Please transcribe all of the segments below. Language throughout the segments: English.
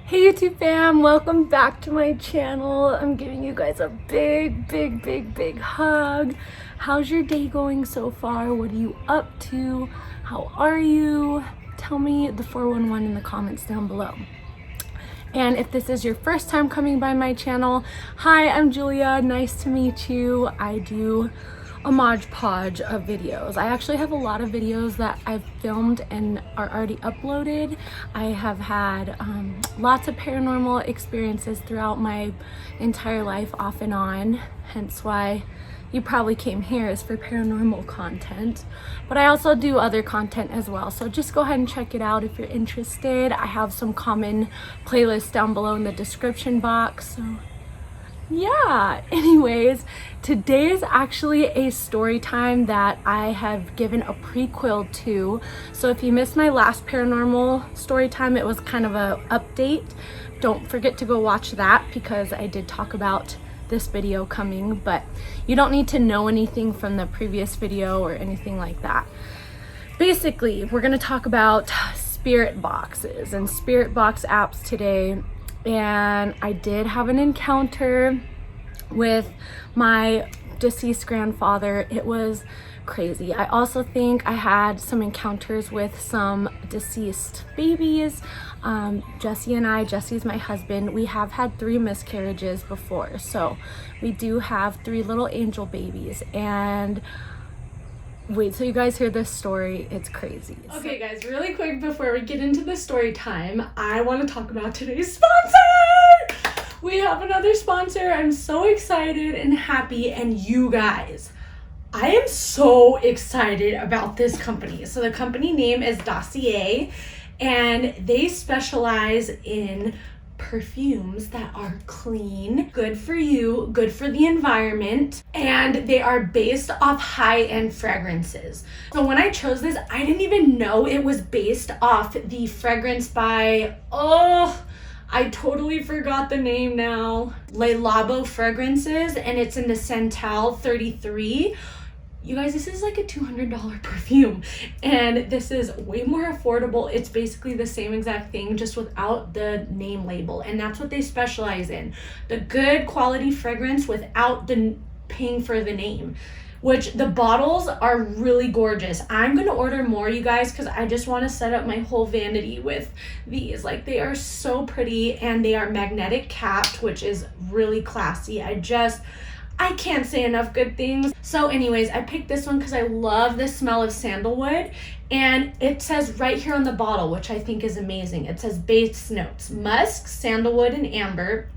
Hey YouTube fam, welcome back to my channel. I'm giving you guys a big hug. How's your day going so far? What are you up to? How are you? Tell me the 411 in the comments down below. And if this is your first time coming by my channel, hi, I'm Julia. Nice to meet you. I do a Mod Podge of videos. I actually have a lot of videos that I've filmed and are already uploaded. I have had lots of paranormal experiences throughout my entire life, off and on, hence why you probably came here is for paranormal content. But I also do other content as well, so just go ahead and check it out if you're interested. I have some common playlists down below in the description box, so yeah. Anyways, today is actually a story time that I have given a prequel to. So if you missed my last paranormal story time, it was kind of a update. Don't forget to go watch that because I did talk about this video coming, but you don't need to know anything from the previous video or anything like that. Basically, we're going to talk about spirit boxes and spirit box apps today. And I did have an encounter with my deceased grandfather. It was crazy. I also think I had some encounters with some deceased babies. Jesse and I, Jesse's my husband, we have had 3 miscarriages before. So we do have 3 little angel babies. And wait till you guys hear this story. It's crazy. Okay guys, really quick before we get into the story time, I want to talk about today's sponsor. We have another sponsor. I'm so excited and happy, and you guys, I am so excited about this company. So the company name is Dossier, and they specialize in perfumes that are clean, good for you, good for the environment, and they are based off high-end fragrances. So when I chose this, I didn't even know it was based off the fragrance by, I totally forgot the name now, Le Labo Fragrances, and it's in the Santal 33. You guys, this is like a $200 perfume, and this is way more affordable. It's basically the same exact thing, just without the name label, and that's what they specialize in. The good quality fragrance without the paying for the name, which the bottles are really gorgeous. I'm gonna order more, you guys, because I just want to set up my whole vanity with these. Like, they are so pretty, and they are magnetic capped, which is really classy. I can't say enough good things. So anyways, I picked this one because I love the smell of sandalwood, and it says right here on the bottle, which I think is amazing. It says base notes: musk, sandalwood, and amber.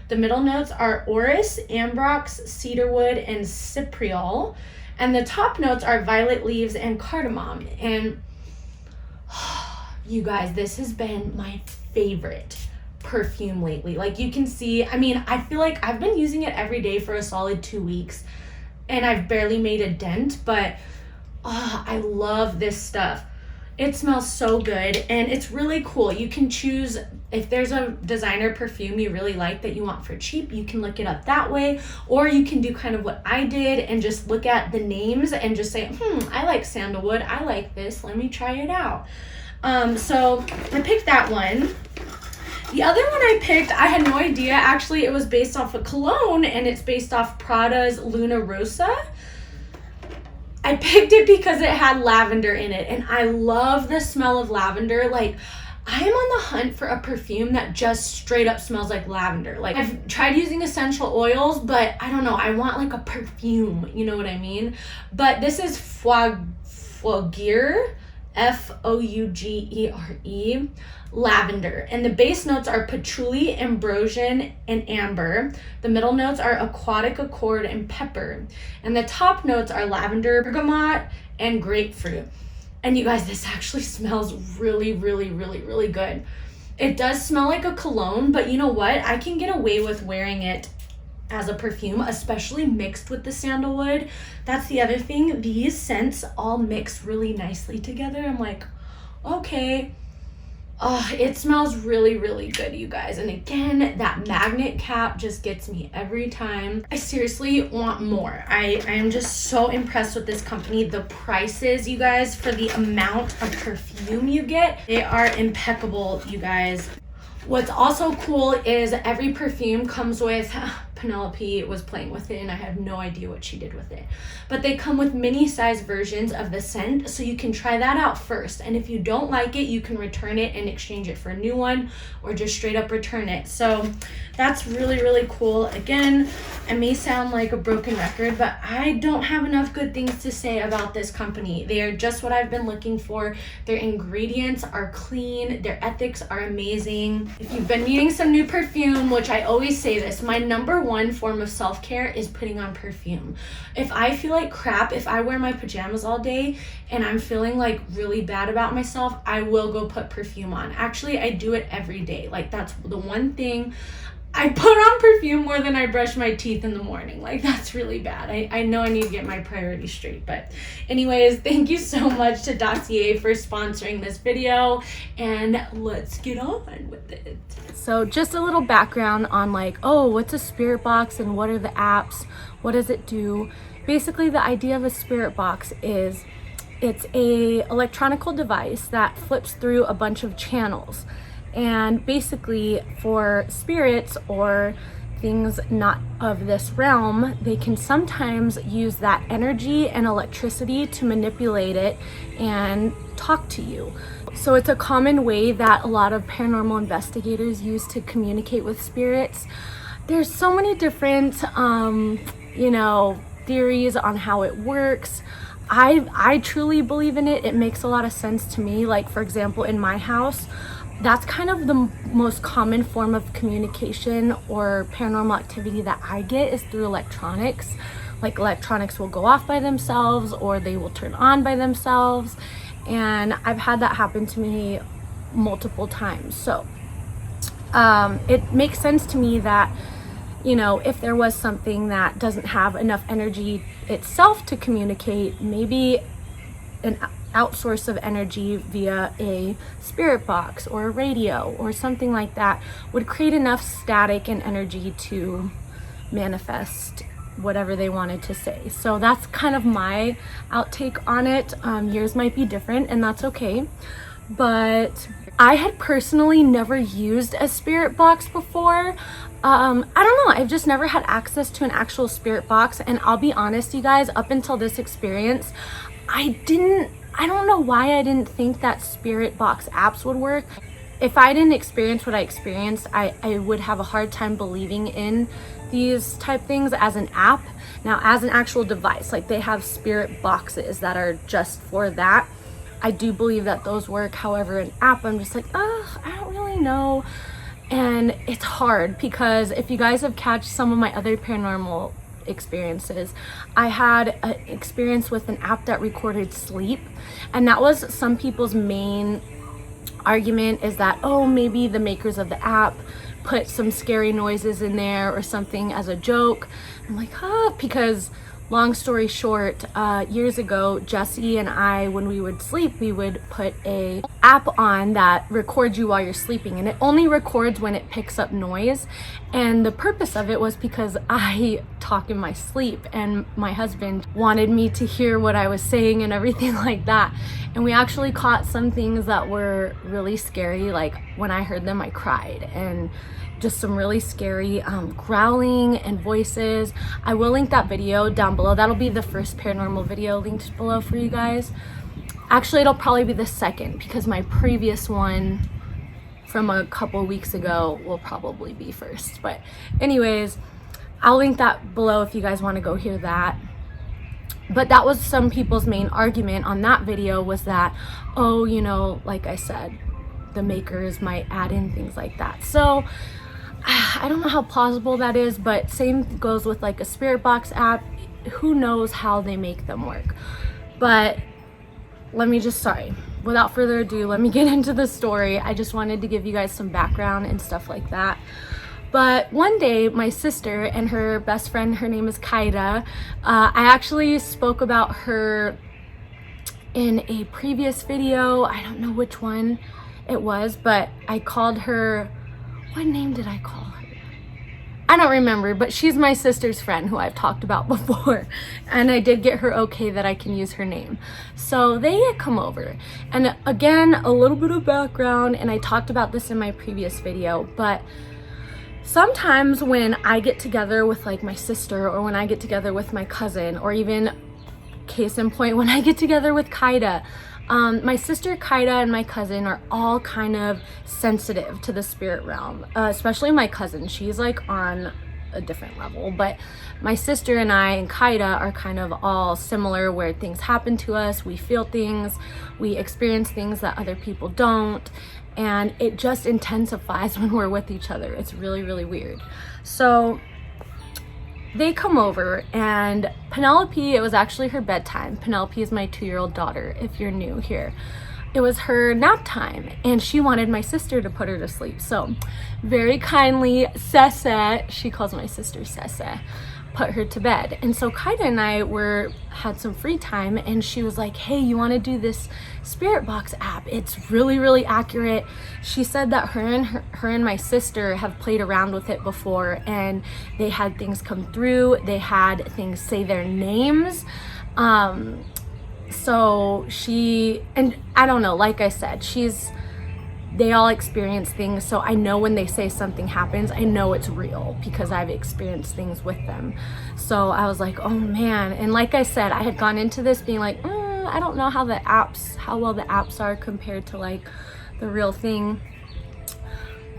The middle notes are orris, ambrox, cedarwood, and cypriol. And the top notes are violet leaves and cardamom. And you guys, this has been my favorite perfume lately. Like, you can see, I mean, I feel like I've been using it every day for a solid 2 weeks, and I've barely made a dent, but I love this stuff. It smells so good, and it's really cool. You can choose, if there's a designer perfume you really like that you want for cheap, you can look it up that way, or you can do kind of what I did and just look at the names and just say, I like sandalwood, I like this, let me try it out. So I picked that one. The other one I picked, I had no idea. Actually, it was based off of cologne, and it's based off Prada's Luna Rosa. I picked it because it had lavender in it, and I love the smell of lavender. Like, I am on the hunt for a perfume that just straight up smells like lavender. Like, I've tried using essential oils, but I don't know. I want like a perfume, you know what I mean? But this is Fougere, Fougere, lavender, and the base notes are patchouli, ambrosion, and amber. The middle notes are aquatic accord and pepper, and the top notes are lavender, bergamot, and grapefruit. And you guys, this actually smells really good. It does smell like a cologne, but you know what, I can get away with wearing it as a perfume, especially mixed with the sandalwood. That's the other thing, these scents all mix really nicely together. I'm like, okay. It smells really good, you guys. And again, that magnet cap just gets me every time. I seriously want more. I am just so impressed with this company. The prices, you guys, for the amount of perfume you get, they are impeccable, you guys. What's also cool is every perfume comes with, Penelope was playing with it and I have no idea what she did with it, but they come with mini size versions of the scent, so you can try that out first, and if you don't like it, you can return it and exchange it for a new one, or just straight up return it. So that's really, really cool. Again, I may sound like a broken record, but I don't have enough good things to say about this company. They are just what I've been looking for. Their ingredients are clean, their ethics are amazing. If you've been needing some new perfume, which I always say this, my number one form of self-care is putting on perfume. If I feel like crap, if I wear my pajamas all day and I'm feeling like really bad about myself, I will go put perfume on. Actually, I do it every day. Like, that's the one thing. I put on perfume more than I brush my teeth in the morning. Like, that's really bad. I know I need to get my priorities straight. But anyways, thank you so much to Dossier for sponsoring this video, and let's get on with it. So just a little background on like, oh, what's a spirit box and what are the apps? What does it do? Basically, the idea of a spirit box is it's a electronical device that flips through a bunch of channels. And basically, for spirits or things not of this realm, they can sometimes use that energy and electricity to manipulate it and talk to you. So it's a common way that a lot of paranormal investigators use to communicate with spirits. There's so many different, theories on how it works. I truly believe in it. It makes a lot of sense to me. Like, for example, in my house, that's kind of the most common form of communication or paranormal activity that I get is through electronics. Like, electronics will go off by themselves or they will turn on by themselves. And I've had that happen to me multiple times. So it makes sense to me that, if there was something that doesn't have enough energy itself to communicate, maybe an outsource of energy via a spirit box or a radio or something like that would create enough static and energy to manifest whatever they wanted to say. So that's kind of my outtake on it. Yours might be different, and that's okay. But I had personally never used a spirit box before. I don't know, I've just never had access to an actual spirit box, and I'll be honest, you guys, up until this experience, I don't know why I didn't think that spirit box apps would work. If I didn't experience what I experienced, I would have a hard time believing in these type things as an app. Now, as an actual device, like they have spirit boxes that are just for that. I do believe that those work. However, an app, I'm just like, I don't really know. And it's hard because if you guys have catched some of my other paranormal experiences, I had an experience with an app that recorded sleep, and that was some people's main argument, is that, oh, maybe the makers of the app put some scary noises in there or something as a joke. I'm like, because long story short, years ago, Jesse and I, when we would sleep, we would put a app on that records you while you're sleeping, and it only records when it picks up noise. And the purpose of it was because I talk in my sleep, and my husband wanted me to hear what I was saying and everything like that. And we actually caught some things that were really scary. Like, when I heard them, I cried, and just some really scary growling and voices. I will link that video down below. That'll be the first paranormal video linked below for you guys. Actually, it'll probably be the second, because my previous one from a couple weeks ago will probably be first. But anyways, I'll link that below if you guys want to go hear that. But that was some people's main argument on that video, was that, oh, like I said, the makers might add in things like that. So I don't know how plausible that is, but same goes with like a spirit box app. Who knows how they make them work? But without further ado, let me get into the story. I just wanted to give you guys some background and stuff like that. But one day, my sister and her best friend, her name is Kaida, I actually spoke about her in a previous video. I don't know which one it was, but I called her, what name did I call her? I don't remember, but she's my sister's friend who I've talked about before. And I did get her okay that I can use her name. So they had come over. And again, a little bit of background, and I talked about this in my previous video, but sometimes when I get together with like my sister, or when I get together with my cousin, or even case in point, when I get together with Kaida, my sister Kaida and my cousin are all kind of sensitive to the spirit realm, especially my cousin. She's like on a different level, but my sister and I and Kaida are kind of all similar, where things happen to us, we feel things, we experience things that other people don't, and it just intensifies when we're with each other. It's really, really weird. So they come over, and Penelope, it was actually her bedtime. Penelope is my 2-year-old daughter, if you're new here. It was her nap time, and she wanted my sister to put her to sleep. So very kindly, Sese, she calls my sister Sese, put her to bed. And so Kaida and I had some free time, and she was like, hey, you want to do this spirit box app? It's really, really accurate. She said that her and my sister have played around with it before, and they had things come through, they had things say their names. So and I don't know, like I said, they all experience things, so I know when they say something happens, I know it's real because I've experienced things with them. So I was like, oh man. And like I said, I had gone into this being like, I don't know how well the apps are compared to like the real thing,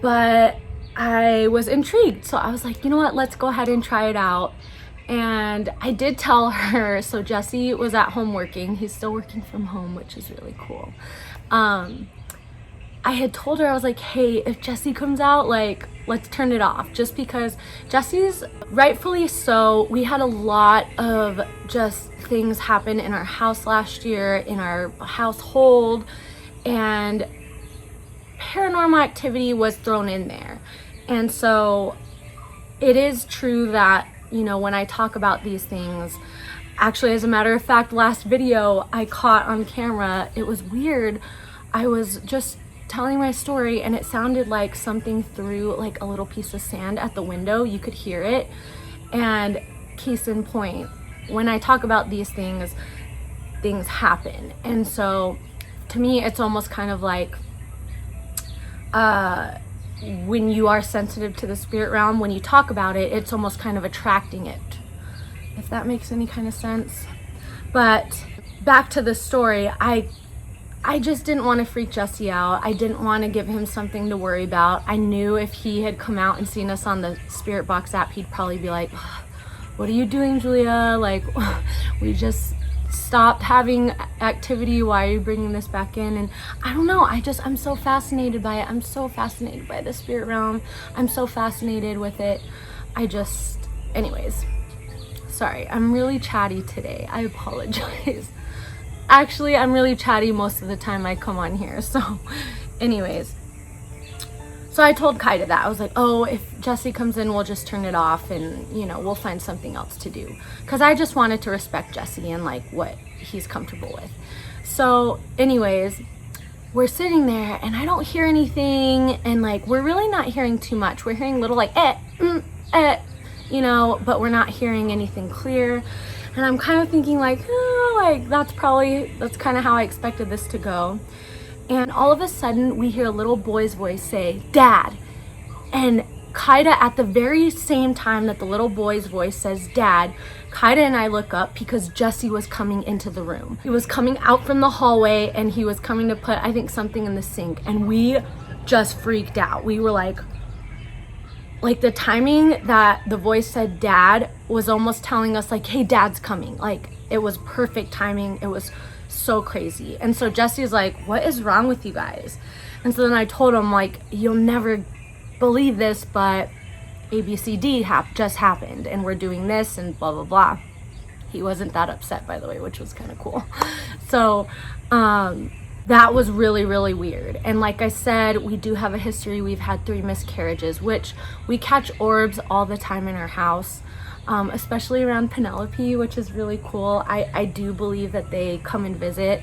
but I was intrigued. So I was like, you know what, let's go ahead and try it out. And I did tell her, so Jesse was at home working, he's still working from home, which is really cool. I had told her, I was like, hey, if Jesse comes out, like, let's turn it off. Just because Jesse's, rightfully so, we had a lot of just things happen in our house last year, in our household, and paranormal activity was thrown in there. And so it is true that, you know, when I talk about these things, actually, as a matter of fact, last video I caught on camera, it was weird. I was just telling my story, and it sounded like something threw like a little piece of sand at the window. You could hear it. And case in point, when I talk about these things happen. And so to me, it's almost kind of like when you are sensitive to the spirit realm, when you talk about it, it's almost kind of attracting it, if that makes any kind of sense. But back to the story, I just didn't want to freak Jesse out. I didn't want to give him something to worry about. I knew if he had come out and seen us on the Spirit Box app, he'd probably be like, what are you doing, Julia? Like, we just stopped having activity. Why are you bringing this back in? And I don't know. I'm so fascinated by it. I'm so fascinated by the spirit realm. I'm so fascinated with it. Anyways, sorry. I'm really chatty today. I apologize. Actually, I'm really chatty most of the time I come on here. So anyways, so I told Kaida that. I was like, oh, if Jesse comes in, we'll just turn it off, and, you know, we'll find something else to do. Because I just wanted to respect Jesse and like what he's comfortable with. So anyways, we're sitting there and I don't hear anything, and like we're really not hearing too much. We're hearing little like you know, but we're not hearing anything clear. And I'm kind of thinking like, oh, like that's kind of how I expected this to go. And all of a sudden we hear a little boy's voice say, Dad. And Kaida, at the very same time that the little boy's voice says Dad, Kaida and I look up because Jesse was coming into the room. He was coming out from the hallway, and he was coming to put, I think, something in the sink. And we just freaked out. We were like the timing that the voice said Dad was almost telling us like, hey, Dad's coming. Like, it was perfect timing. It was so crazy. And so Jesse's like, what is wrong with you guys? And so then I told him, like, you'll never believe this, but ABCD just happened, and we're doing this and blah blah blah. He wasn't that upset, by the way, which was kind of cool. So that was really, really weird. And like I said, we do have a history. We've had 3 miscarriages, which we catch orbs all the time in our house, especially around Penelope, which is really cool. I do believe that they come and visit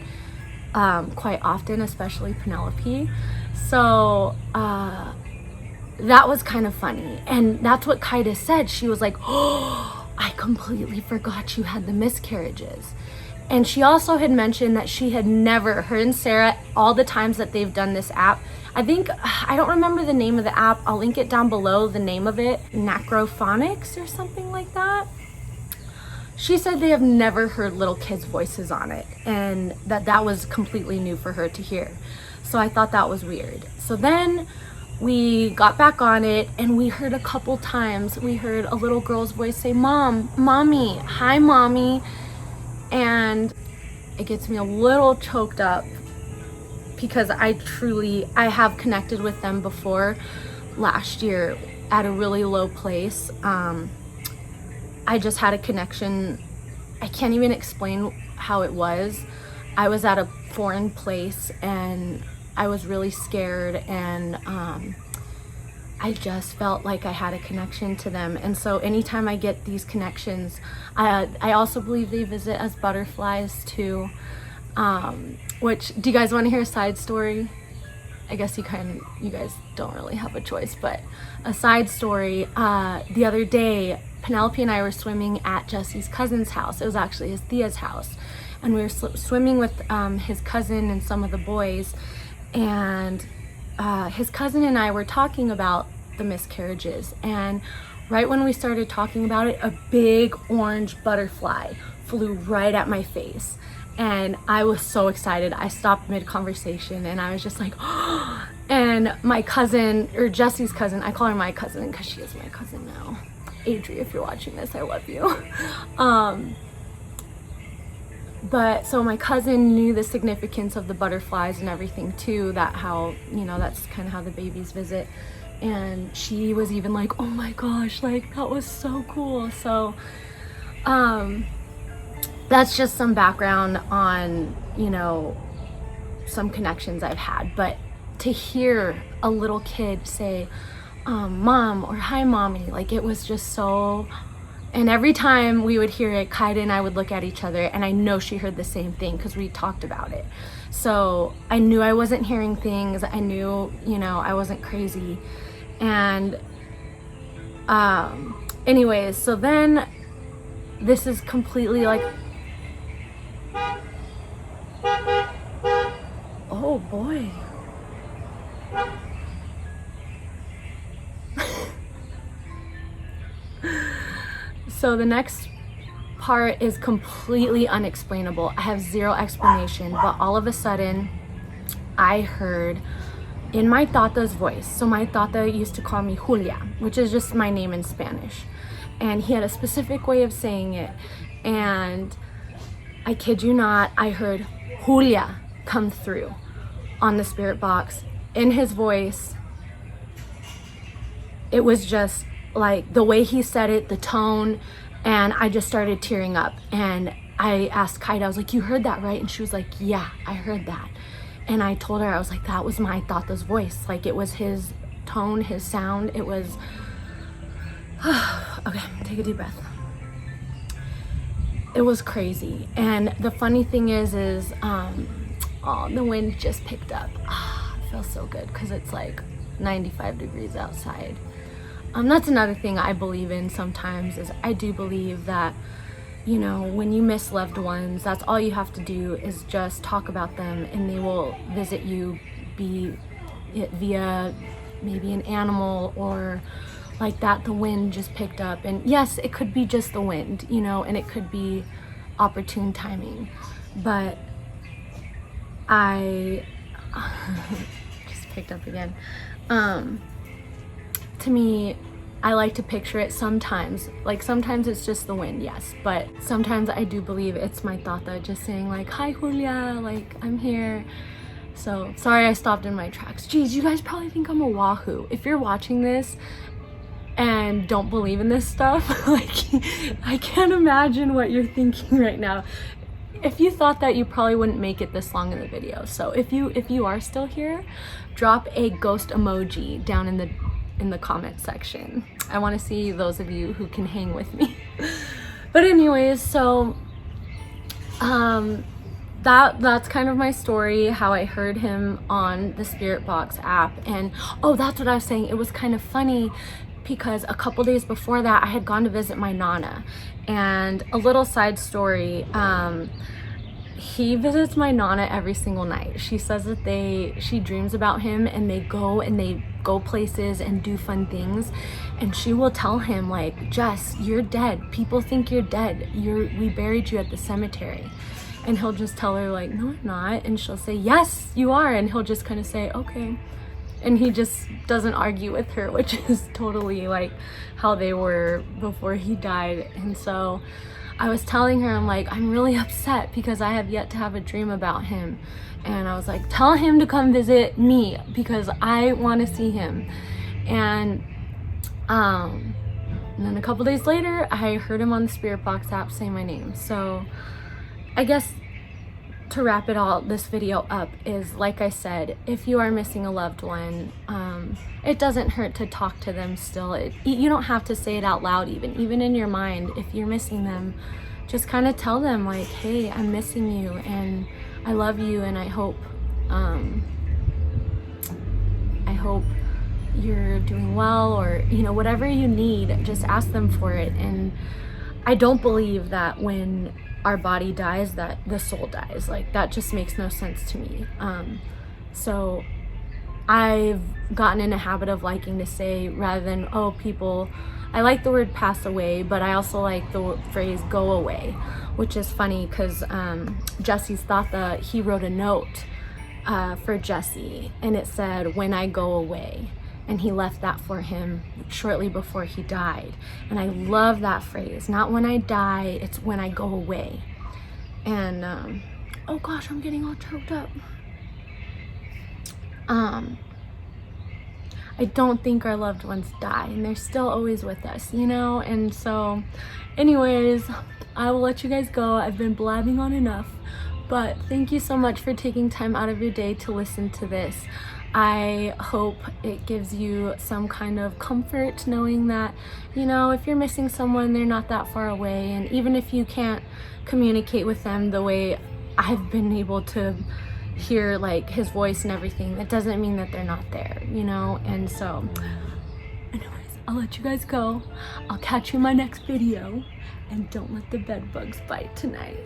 quite often, especially Penelope. So that was kind of funny. And that's what Kaida said. She was like, oh, I completely forgot you had the miscarriages. And she also had mentioned that she had never, her and Sarah, all the times that they've done this app, I don't remember the name of the app. I'll link it down below, the name of it, Necrophonics or something like that. She said they have never heard little kids' voices on it, and that was completely new for her to hear. So I thought that was weird. So then we got back on it, and we heard a couple times, we heard a little girl's voice say, Mom, Mommy, hi, Mommy. And it gets me a little choked up because I have connected with them before last year at a really low place. I just had a connection. I can't even explain how it was. I was at a foreign place and I was really scared, and I just felt like I had a connection to them. And so anytime I get these connections, I also believe they visit as butterflies too. Which, do you guys want to hear a side story? I guess you guys don't really have a choice, but a side story. The other day, Penelope and I were swimming at Jesse's cousin's house. It was actually his Thea's house. And we were swimming with his cousin and some of the boys. And his cousin and I were talking about the miscarriages. And right when we started talking about it, a big orange butterfly flew right at my face. And I was so excited. I stopped mid-conversation and I was just like, oh. And my cousin, or Jesse's cousin, I call her my cousin because she is my cousin now. Adri, if you're watching this, I love you. But so my cousin knew the significance of the butterflies and everything too, that's kind of how the babies visit. And she was even like, oh my gosh, like that was so cool. So that's just some background on, some connections I've had. But to hear a little kid say, Mom, or hi, Mommy, like it was just so. And every time we would hear it, Kaida and I would look at each other, and I know she heard the same thing because we talked about it. So I knew I wasn't hearing things. I knew, I wasn't crazy. And anyways, so then this is completely like, oh boy. So the next part is completely unexplainable. I have zero explanation, but all of a sudden I heard in my tata's voice. So my tata used to call me Julia, which is just my name in Spanish. And he had a specific way of saying it. And I kid you not, I heard Julia come through on the spirit box in his voice. It was just like the way he said it, the tone, and I just started tearing up. And I asked Kaida, I was like, you heard that, right? And she was like, yeah, I heard that. And I told her, I was like, that was my tata's voice. Like it was his tone, his sound. It was, okay, take a deep breath. It was crazy. And the funny thing is the wind just picked up. It feels so good because it's like 95 degrees outside. That's another thing I believe in sometimes, is I do believe that, when you miss loved ones, that's all you have to do is just talk about them and they will visit you, be it via maybe an animal or like that. The wind just picked up, and yes, it could be just the wind, and it could be opportune timing, but I just picked up again. To me, I like to picture it sometimes. Like sometimes it's just the wind, yes, but sometimes I do believe it's my tata just saying like, hi Julia, like I'm here. So sorry I stopped in my tracks. Geez, you guys probably think I'm a wahoo. If you're watching this and don't believe in this stuff, like I can't imagine what you're thinking right now. If you thought that, you probably wouldn't make it this long in the video. So if you are still here, drop a ghost emoji down in the comment section. I want to see those of you who can hang with me. But anyways, so that's kind of my story, how I heard him on the Spirit Box app. And oh, that's what I was saying. It was kind of funny because a couple days before that I had gone to visit my Nana. And a little side story, he visits my Nana every single night. She says that she dreams about him, and they go places and do fun things. And she will tell him like, Jess, you're dead. People think you're dead. We buried you at the cemetery. And he'll just tell her like, no, I'm not. And she'll say, yes, you are. And he'll just kind of say, okay. And he just doesn't argue with her, which is totally like how they were before he died. And so I was telling her, I'm like, I'm really upset because I have yet to have a dream about him. And I was like, tell him to come visit me because I want to see him. And then a couple days later, I heard him on the Spirit Box app say my name. So I guess to wrap this video up is, like I said, if you are missing a loved one, it doesn't hurt to talk to them still. You don't have to say it out loud, even in your mind. If you're missing them, just kind of tell them like, hey, I'm missing you and I love you, and I hope you're doing well, or whatever you need, just ask them for it. And I don't believe that when our body dies that the soul dies. Like, that just makes no sense to me. So I've gotten in a habit of liking to say, rather than people, I like the word pass away, but I also like the phrase go away, which is funny because Jesse's thought that he wrote a note for Jesse, and it said, when I go away. And he left that for him shortly before he died. And I love that phrase. Not when I die, it's when I go away. And, oh gosh, I'm getting all choked up. I don't think our loved ones die, and they're still always with us, And so, anyways, I will let you guys go. I've been blabbing on enough. But thank you so much for taking time out of your day to listen to this. I hope it gives you some kind of comfort knowing that, if you're missing someone, they're not that far away. And even if you can't communicate with them the way I've been able to hear like his voice and everything, that doesn't mean that they're not there, And so, anyways, I'll let you guys go. I'll catch you in my next video. And don't let the bed bugs bite tonight.